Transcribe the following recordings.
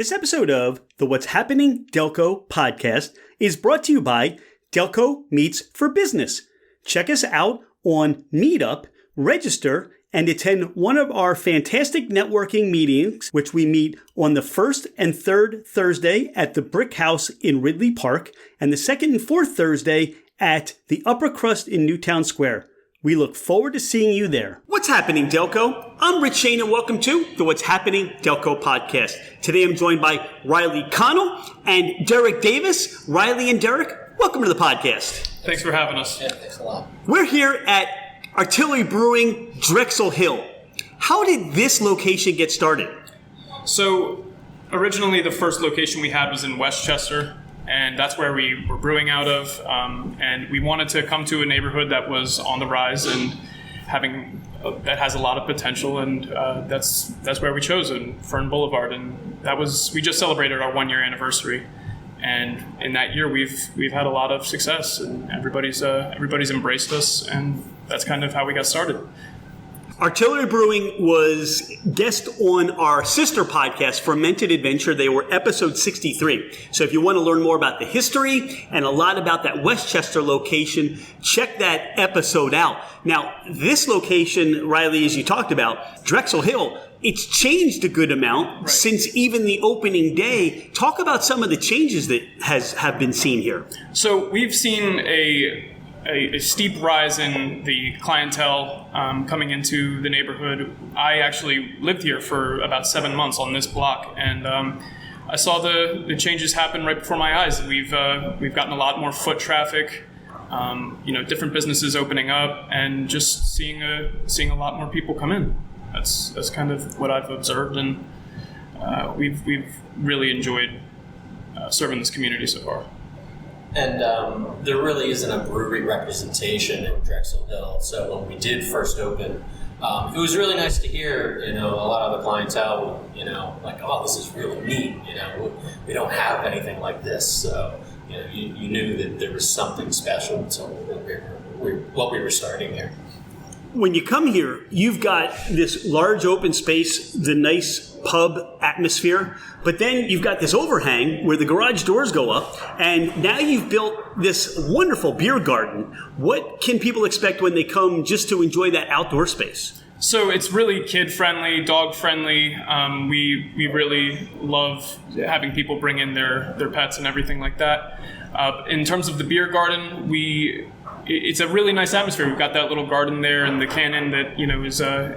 This episode of the What's Happening Delco podcast is brought to you by Delco Meets for Business. Check us out on Meetup, register, and attend one of our fantastic networking meetings, which we meet on the first and third Thursday at the Brick House in Ridley Park, and the second and fourth Thursday at the Upper Crust in Newtown Square. We look forward to seeing you there. What's happening, Delco? I'm Rich Shane, and welcome to the What's Happening Delco podcast. Today I'm joined by Riley Connell and Derek Davis. Riley and Derek, welcome to the podcast. Thanks for having us. Yeah, thanks a lot. We're here at Artillery Brewing, Drexel Hill. How did this location get started? So originally the first location we had was in Westchester, and that's where we were brewing out of. And we wanted to come to a neighborhood that was on the rise and that has a lot of potential, and that's where we chose, in Fern Boulevard. And we just celebrated our 1-year anniversary. And in that year, we've had a lot of success, and everybody's embraced us, and that's kind of how we got started. Artillery Brewing was guest on our sister podcast, Fermented Adventure. They were episode 63. So if you want to learn more about the history and a lot about that Westchester location, check that episode out. Now, this location, Riley, as you talked about, Drexel Hill, it's changed a good amount since even the opening day. Talk about some of the changes that have been seen here. So we've seen a steep rise in the clientele coming into the neighborhood. I actually lived here for about 7 months on this block, and I saw the changes happen right before my eyes. We've gotten a lot more foot traffic, different businesses opening up, and just seeing a lot more people come in. That's kind of what I've observed, and we've really enjoyed serving this community so far. And there really isn't a brewery representation in Drexel Hill. So when we did first open, it was really nice to hear, a lot of the clientele, like, oh, this is really neat. We don't have anything like this. So, you knew that there was something special to what we were starting here. When you come here, you've got this large open space, the nice pub atmosphere, but then you've got this overhang where the garage doors go up, and now you've built this wonderful beer garden. What can people expect when they come just to enjoy that outdoor space? So it's really kid-friendly, dog-friendly. We really love having people bring in their pets and everything like that. In terms of the beer garden, it's a really nice atmosphere. We've got that little garden there and the cannon that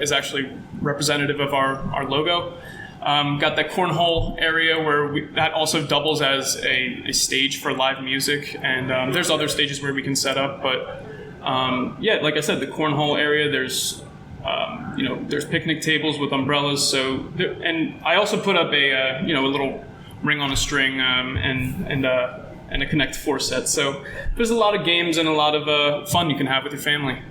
is actually representative of our logo. Got that cornhole area where that also doubles as a stage for live music, and there's other stages where we can set up. But like I said, the cornhole area, there's picnic tables with umbrellas. So and I also put up a little ring on a string and a Connect 4 set. So there's a lot of games and a lot of fun you can have with your family.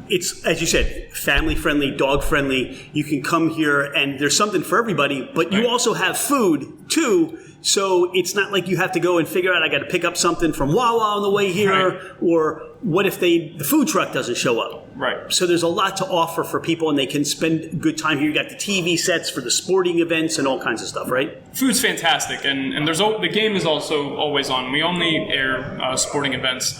It's, as you said, family-friendly, dog-friendly. You can come here, and there's something for everybody, but you also have food, too. So it's not like you have to go and figure out, I got to pick up something from Wawa on the way here, or what if the food truck doesn't show up? Right. So there's a lot to offer for people, and they can spend good time here. You got the TV sets for the sporting events and all kinds of stuff, right? Food's fantastic, and the game is also always on. We only air sporting events,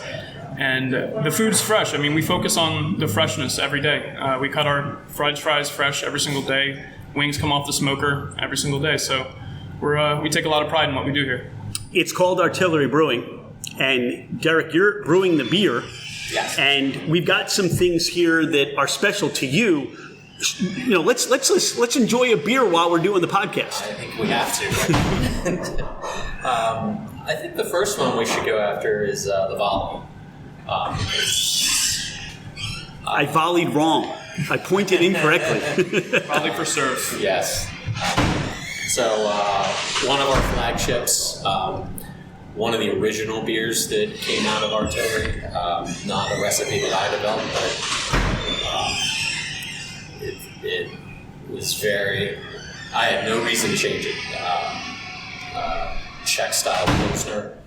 and the food's fresh. I mean, we focus on the freshness every day. We cut our fried fries fresh every single day. Wings come off the smoker every single day, so we take a lot of pride in what we do here. It's called Artillery Brewing, and Derek, you're brewing the beer. Yes. And we've got some things here that are special to you. Let's enjoy a beer while we're doing the podcast. I think we have to. I think the first one we should go after is the volley. I volleyed wrong. I pointed incorrectly. Volley for serve. Yes. So one of our flagships, one of the original beers that came out of Artillery, not a recipe that I developed, but it was I had no reason to change it. Czech style Pilsner,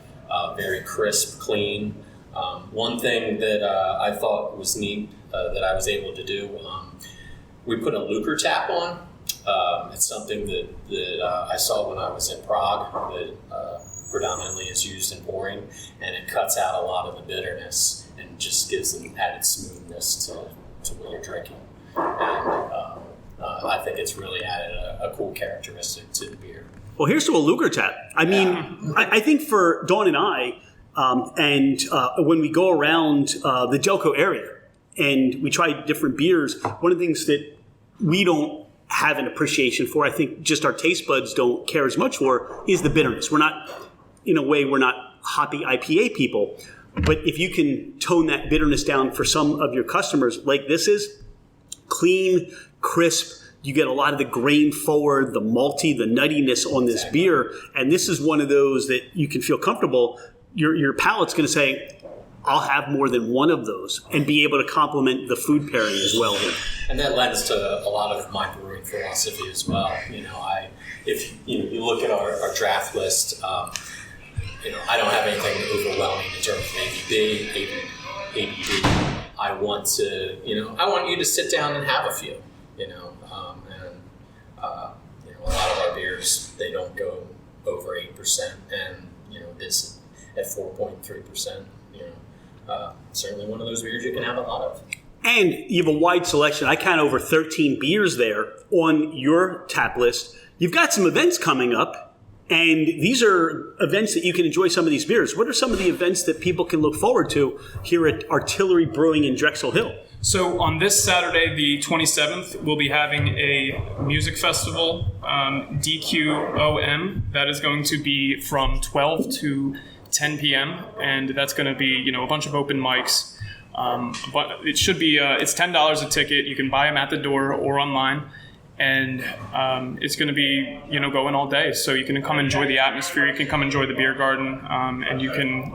very crisp, clean. One thing that I thought was neat that I was able to do, we put a Luker tap on. It's something that I saw when I was in Prague that predominantly is used in pouring, and it cuts out a lot of the bitterness and just gives an added smoothness to what you're drinking. And I think it's really added a cool characteristic to the beer. Well, here's to a Luger tap. I mean, I think for Dawn and I, when we go around the Delco area and we try different beers, one of the things that we don't have an appreciation for, I think just our taste buds don't care as much for, is the bitterness. We're not, in a way, we're not hoppy IPA people. But if you can tone that bitterness down for some of your customers, like this is, clean, crisp, you get a lot of the grain forward, the malty, the nuttiness on this beer. And this is one of those that you can feel comfortable. Your palate's going to say, I'll have more than one of those, and be able to complement the food pairing as well here. And that lends to a lot of my brewing philosophy as well. If you look at our draft list, I don't have anything overwhelming in terms of ABV. I want you to sit down and have a few, a lot of our beers, they don't go over 8%, and, this at 4.3%, certainly one of those beers you can have a lot of. And you have a wide selection. I count over 13 beers there on your tap list. You've got some events coming up, and these are events that you can enjoy some of these beers. What are some of the events that people can look forward to here at Artillery Brewing in Drexel Hill? So on this Saturday, the 27th, we'll be having a music festival, DQOM. That is going to be from 12 to 10 p.m. and that's going to be, a bunch of open mics. But it should be, it's $10 a ticket. You can buy them at the door or online. And it's going to be, going all day. So you can come enjoy the atmosphere. You can come enjoy the beer garden, and you can,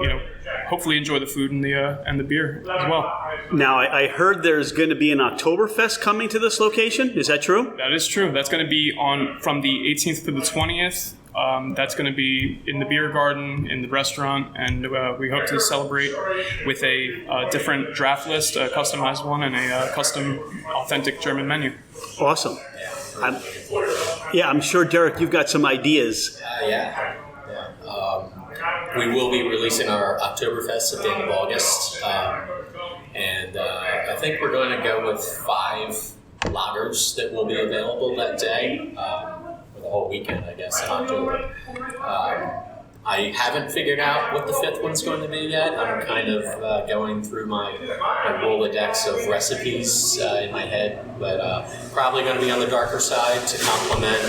hopefully enjoy the food and the beer as well. Now, I heard there's going to be an Oktoberfest coming to this location. Is that true? That is true. That's going to be from the 18th to the 20th. That's going to be in the beer garden, in the restaurant, and we hope to celebrate with a different draft list, a customized one, and a custom authentic German menu. Awesome. I'm sure, Derek, you've got some ideas. We will be releasing our Oktoberfest at the end of August, and I think we're going to go with 5 lagers that will be available that day. The whole weekend, I guess, in October. I haven't figured out what the 5th one's going to be yet. I'm kind of going through my Rolodex of recipes in my head, but probably going to be on the darker side to complement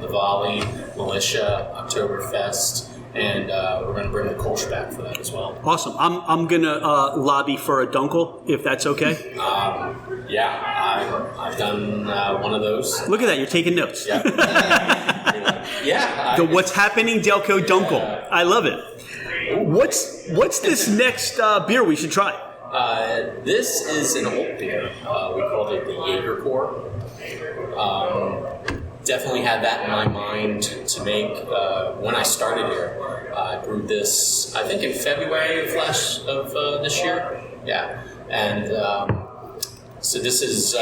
the Volley, Militia, Oktoberfest, and we're going to bring the Kolsch back for that as well. Awesome. I'm going to lobby for a Dunkel, if that's okay. I've done one of those. Look at that. You're taking notes. Yeah. The What's Happening Delco Dunkel. I love it. What's this next beer we should try? This is an old beer. We called it the Jaegercore. Definitely had that in my mind to make when I started here. I brewed this, I think, in February of this year. Yeah, and so this is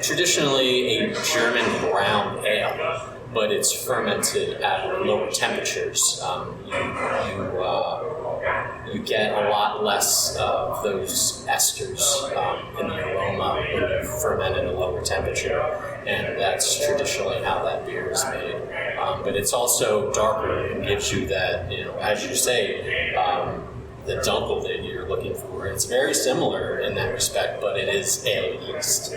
traditionally a German brown ale, but it's fermented at lower temperatures. You get a lot less of those esters in the aroma when you ferment at a lower temperature, and that's traditionally how that beer is made. But it's also darker and gives you that, as you say, the dunkel that you're looking for. It's very similar in that respect, but it is ale yeast.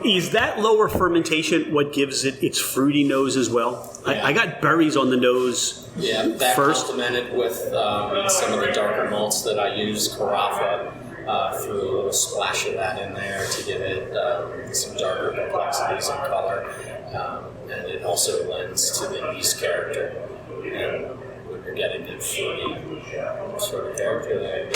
Is that lower fermentation what gives it its fruity nose as well? Yeah. I got berries on the nose that first. Complemented with some of the darker malts that I use, Carafa, threw a little splash of that in there to give it some darker complexities and color. And it also lends to the yeast character. And when you're getting the fruity sort of character there.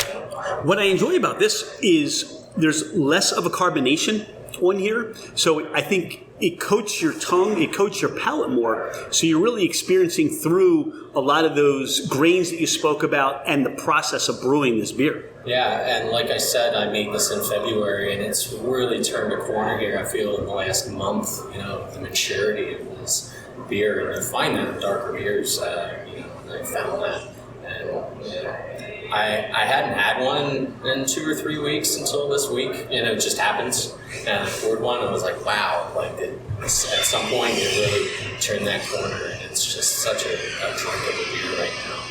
What I enjoy about this is there's less of a carbonation on here. So I think it coats your tongue, it coats your palate more. So you're really experiencing through a lot of those grains that you spoke about and the process of brewing this beer. Yeah, and like I said, I made this in February, and it's really turned a corner here, I feel, in the last month, the maturity of this beer. And you find that in darker beers, I found that. And I hadn't had one in 2 or 3 weeks until this week. It just happens. And I poured one, and I was like, wow, at some point you really turn that corner, and it's just such a drinkable beer right now.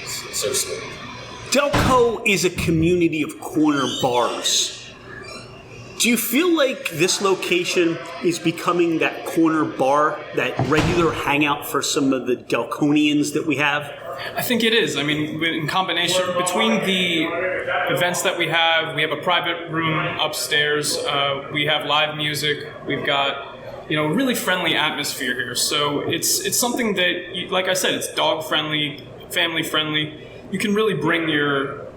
It's so smooth. Delco is a community of corner bars. Do you feel like this location is becoming that corner bar, that regular hangout for some of the Delconians that we have? I think it is. I mean, in combination between the events that we have a private room upstairs, we have live music, we've got a really friendly atmosphere here. So it's something that, like I said, it's dog friendly, family friendly. You can really bring your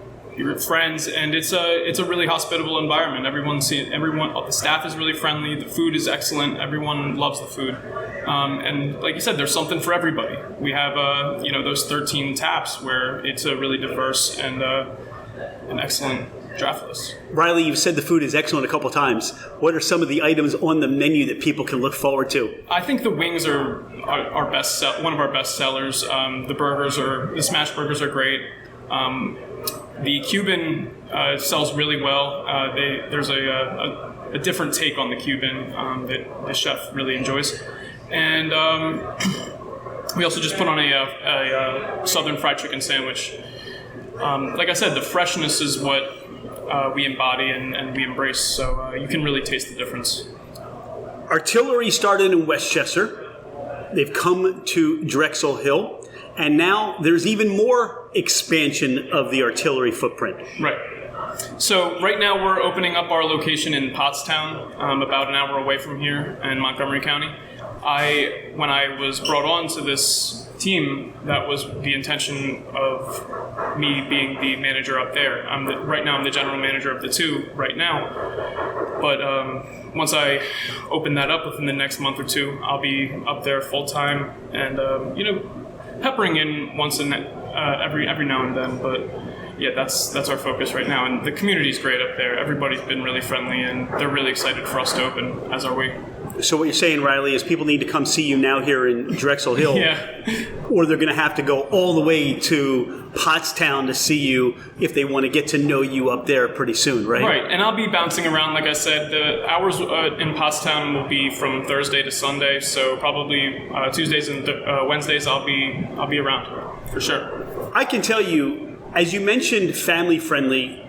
friends, and it's a really hospitable environment. Everyone, the staff is really friendly. The food is excellent. Everyone loves the food, and like you said, there's something for everybody. We have those 13 taps where it's a really diverse and an excellent draft list. Riley, you've said the food is excellent a couple times. What are some of the items on the menu that people can look forward to? I think the wings are our one of our best sellers. The smash burgers are great. The Cuban sells really well. There's a different take on the Cuban that the chef really enjoys. And we also just put on a Southern fried chicken sandwich. Like I said, the freshness is what we embody and we embrace, so you can really taste the difference. Artillery started in Westchester. They've come to Drexel Hill. And now there's even more expansion of the Artillery footprint. Right. So right now we're opening up our location in Pottstown, about an hour away from here in Montgomery County. When I was brought on to this team, that was the intention of me being the manager up there. Right now I'm the general manager of the two right now. But once I open that up within the next month or two, I'll be up there full time and peppering in once every now and then, but yeah, that's our focus right now. And the community's great up there. Everybody's been really friendly, and they're really excited for us to open, as are we. So what you're saying, Riley, is people need to come see you now here in Drexel Hill, yeah, or they're going to have to go all the way to Pottstown to see you if they want to get to know you up there pretty soon, right? Right, and I'll be bouncing around, like I said. The hours in Pottstown will be from Thursday to Sunday, so probably Tuesdays and Wednesdays I'll be around for sure. I can tell you, as you mentioned, family friendly,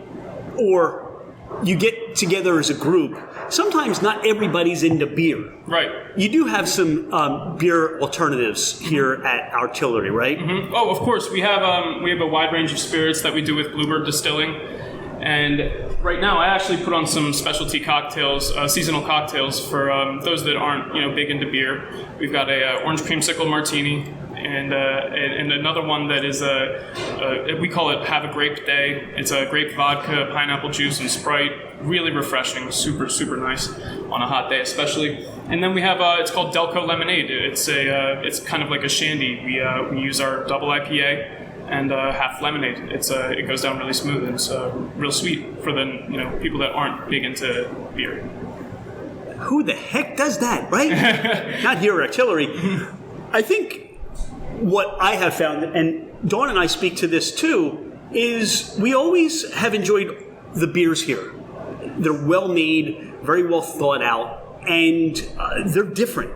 or you get together as a group. Sometimes not everybody's into beer. Right. You do have some beer alternatives here at Artillery, right? Mm-hmm. Oh, of course. We have a wide range of spirits that we do with Bluebird Distilling, and right now I actually put on some specialty cocktails, seasonal cocktails for those that aren't big into beer. We've got a orange creamsicle martini. And another one that is we call it Have a Grape Day. It's a grape vodka, pineapple juice, and Sprite. Really refreshing, super, super nice on a hot day especially. And then we have it's called Delco Lemonade. It's kind of like a shandy. We use our double IPA and half lemonade. It goes down really smooth, and it's real sweet for the people that aren't big into beer. Who the heck does that, right? Not here at Artillery. I think what I have found, and Dawn and I speak to this too, is we always have enjoyed the beers here. They're well made, very well thought out, and they're different.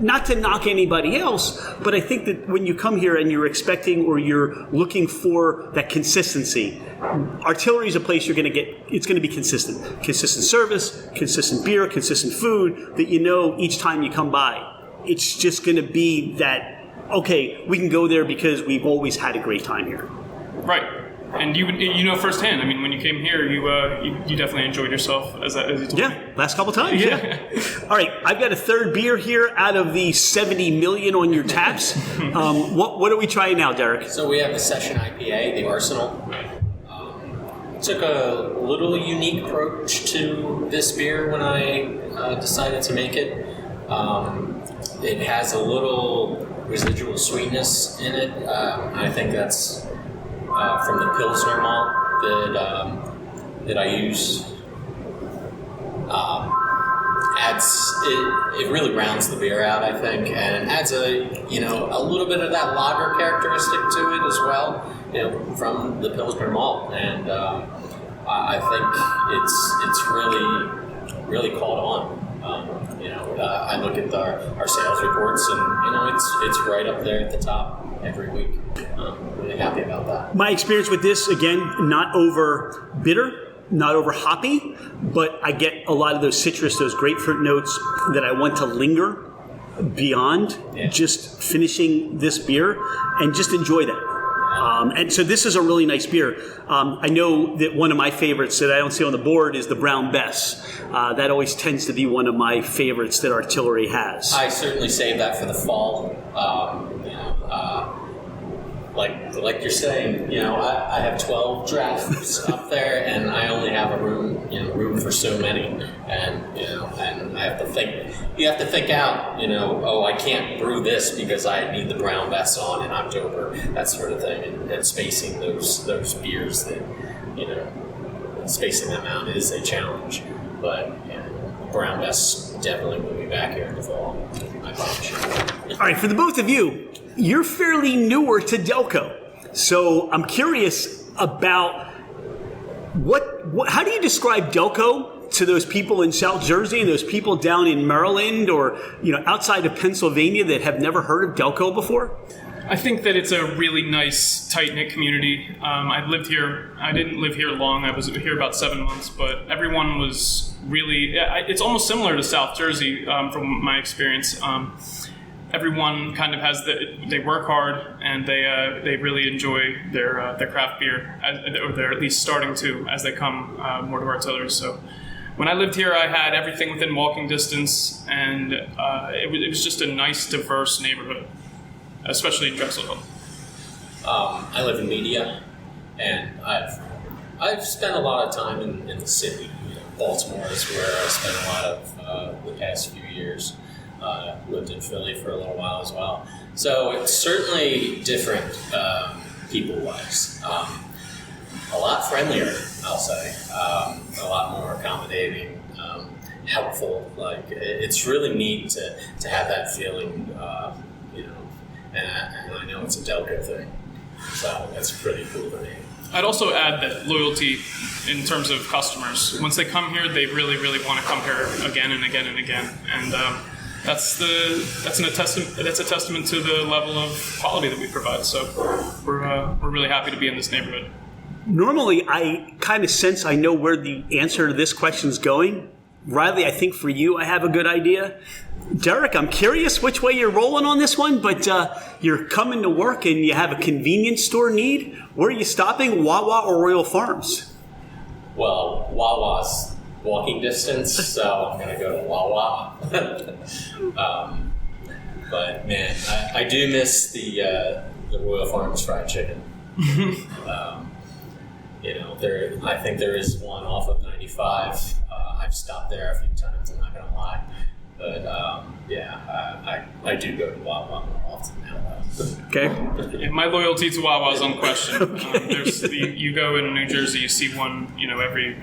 Not to knock anybody else, but I think that when you come here and you're expecting or you're looking for that consistency, Artillery is a place you're going to get. It's going to be consistent. Consistent service, consistent beer, consistent food that each time you come by. It's just going to be that, okay, we can go there because we've always had a great time here. Right. And you know firsthand. I mean, when you came here, you definitely enjoyed yourself as you told me. Last couple times. Yeah. All right, I've got a third beer here out of the 70 million on your taps. What are we trying now, Derek? So we have the Session IPA, the Arsenal. took a little unique approach to this beer when I decided to make it. It has a little residual sweetness in it. I think that's from the Pilsner malt that I use. It really rounds the beer out, I think, and adds a little bit of that lager characteristic to it as well, from the Pilsner malt, and I think it's really caught on. I look at our sales reports, and it's right up there at the top every week. I'm really happy about that. My experience with this, again, not over bitter, not over hoppy, but I get a lot of those citrus, those grapefruit notes that I want to linger beyond just finishing this beer and just enjoy that. And so this is a really nice beer. I know that one of my favorites that I don't see on the board is the Brown Bess. That always tends to be one of my favorites that Artillery has. I certainly save that for the fall. Like you're saying, I have 12 drafts up there, and I only have a room for so many, and I have to think. You have to think out, I can't brew this because I need the Brown Bess on in October, that sort of thing, and spacing those beers that, spacing them out is a challenge, but Brown Bess definitely will be back here in the fall. I promise you. All right, for the both of you, you're fairly newer to Delco, so I'm curious about how do you describe Delco to those people in South Jersey and those people down in Maryland or outside of Pennsylvania that have never heard of Delco before? I think that it's a really nice, tight-knit community. I've lived here. I didn't live here long. I was here about 7 months, but everyone was really. It's almost similar to South Jersey from my experience. Everyone kind of they work hard and they really enjoy their craft beer, or they're at least starting to as they come more to Artillery. So when I lived here, I had everything within walking distance, and it was just a nice, diverse neighborhood, especially in Drexel Hill. I live in Media, and I've spent a lot of time in the city. Baltimore is where I spent a lot of the past few years. Lived in Philly for a little while as well. So it's certainly different people-wise. A lot friendlier, I'll say. A lot more accommodating, helpful. Like it's really neat to have that feeling, and I know it's a Delco thing. So that's pretty cool to me. I'd also add that loyalty in terms of customers. Once they come here, they really, really want to come here again and again and again. And that's a testament to the level of quality that we provide. So we're really happy to be in this neighborhood. Normally, I kind of sense I know where the answer to this question is going. Riley, I think for you, I have a good idea. Derek, I'm curious which way you're rolling on this one, but you're coming to work and you have a convenience store need. Where are you stopping, Wawa or Royal Farms? Well, Wawa's walking distance, so I'm going to go to Wawa. But man, I do miss the Royal Farms fried chicken. I think there is one off of 95. I've stopped there a few times, I'm not going to lie. But I do go to Wawa more often now. Okay. Yeah, my loyalty to Wawa is unquestioned. Okay. You go in New Jersey, you see one, every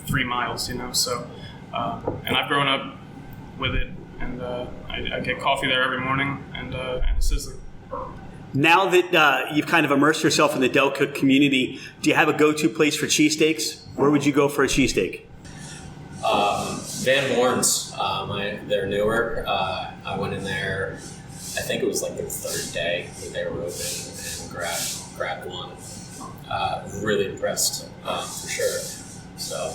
3 miles, So, and I've grown up with it, and I get coffee there every morning, and a sizzler. Now that you've kind of immersed yourself in the Delco community, do you have a go-to place for cheesesteaks? Where would you go for a cheesesteak? Van Warn's, they're newer. I went in there, I think it was like their third day that they were open, and grabbed one. Really impressed, for sure. So,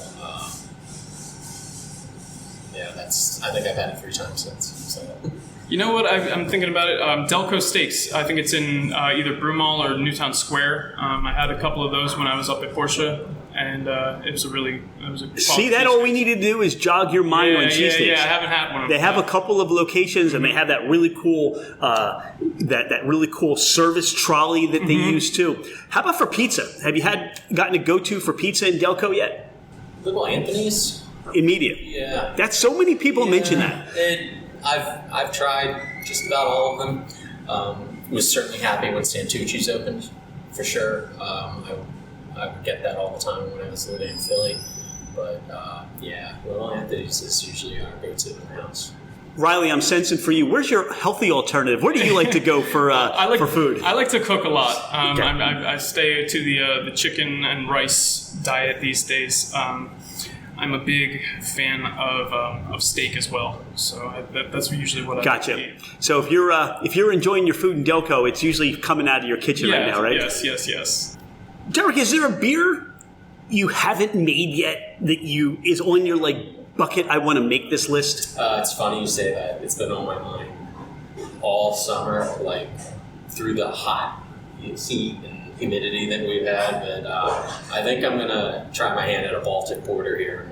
I think I've had it 3 times since. So. You know what? I'm thinking about it. Delco Steaks. I think it's in either Brew Mall or Newtown Square. I had a couple of those when I was up at Porsche, and it was a See, that all we need to do is jog your mind on cheesesteaks. Yeah, I haven't had one. They have a couple of locations, and they have that really cool that really cool service trolley that they use too. How about for pizza? Have you gotten a go-to for pizza in Delco yet? Little Anthony's. Immediate. Yeah. That's so many people mention that. I've tried just about all of them. Was certainly happy when Santucci's opened, for sure. I would get that all the time when I was living in Philly. But Little Anthony's is usually our go-to in the house. Riley, I'm sensing for you. Where's your healthy alternative? Where do you like to go for food? I like to cook a lot. I stay to the chicken and rice diet these days. I'm a big fan of steak as well, so that's usually what I gotcha. eat. So if you're enjoying your food in Delco, it's usually coming out of your kitchen right now, right? Yes. Derek, is there a beer you haven't made yet that is on your bucket? I want to make this list. It's funny you say that. It's been on my mind all summer, through the hot heat and humidity that we've had, but I think I'm gonna try my hand at a Baltic Porter here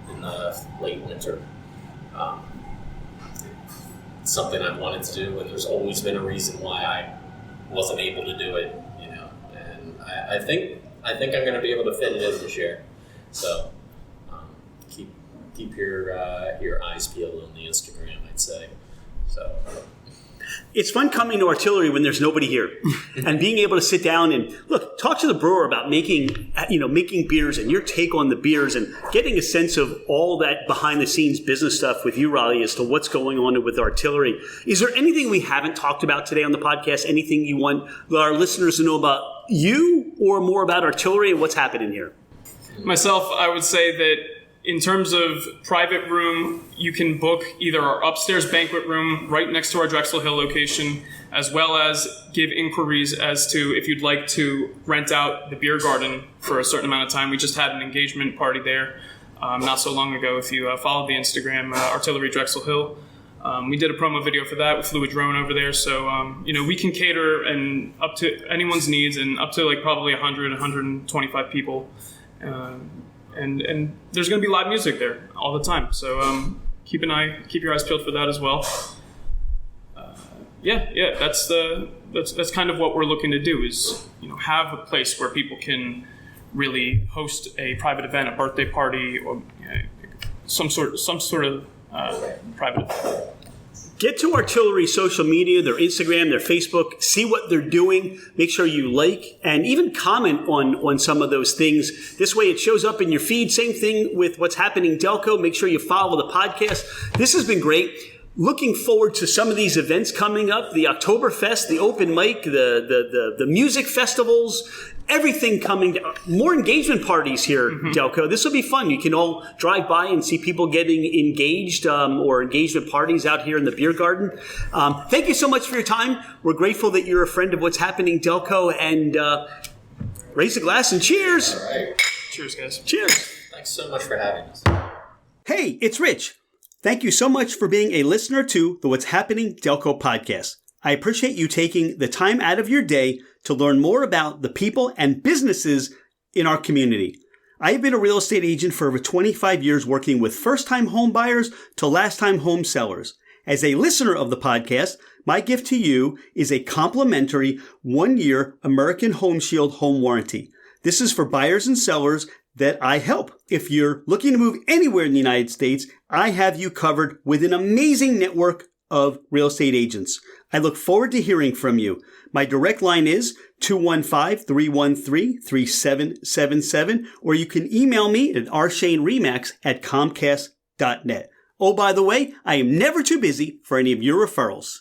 in the late winter. It's something I've wanted to do, and there's always been a reason why I wasn't able to do it, and I think I'm gonna be able to fit it in this year. So keep your eyes peeled on the Instagram, I'd say. So. It's fun coming to Artillery when there's nobody here and being able to sit down and talk to the brewer about making beers and your take on the beers and getting a sense of all that behind the scenes business stuff with you, Riley, as to what's going on with Artillery. Is there anything we haven't talked about today on the podcast? Anything you want our listeners to know about you or more about Artillery and what's happening here? Myself, I would say that in terms of private room, you can book either our upstairs banquet room right next to our Drexel Hill location, as well as give inquiries as to if you'd like to rent out the beer garden for a certain amount of time. We just had an engagement party there not so long ago. If you followed the Instagram, Artillery Drexel Hill, we did a promo video for that. We flew a drone over there. So, we can cater and up to anyone's needs and up to probably 100, 125 people. And there's going to be live music there all the time, so keep your eyes peeled for that as well. That's kind of what we're looking to do is have a place where people can really host a private event, a birthday party, or some sort of private event. Get to Artillery social media, their Instagram, their Facebook, see what they're doing, make sure you like, and even comment on some of those things. This way it shows up in your feed. Same thing with what's happening in Delco. Make sure you follow the podcast. This has been great. Looking forward to some of these events coming up, the Oktoberfest, the open mic, the music festivals, everything coming down. More engagement parties here, Delco. This will be fun. You can all drive by and see people getting engaged or engagement parties out here in the beer garden. Thank you so much for your time. We're grateful that you're a friend of what's happening, Delco, and raise a glass and cheers. All right. Cheers, guys. Cheers. Thanks so much for having us. Hey, it's Rich. Thank you so much for being a listener to the What's Happening Delco podcast. I appreciate you taking the time out of your day to learn more about the people and businesses in our community. I have been a real estate agent for over 25 years working with first-time home buyers to last-time home sellers. As a listener of the podcast, my gift to you is a complimentary 1-year American Home Shield home warranty. This is for buyers and sellers that I help. If you're looking to move anywhere in the United States, I have you covered with an amazing network of real estate agents. I look forward to hearing from you. My direct line is 215-313-3777, or you can email me at rshaneremax@comcast.net. Oh, by the way, I am never too busy for any of your referrals.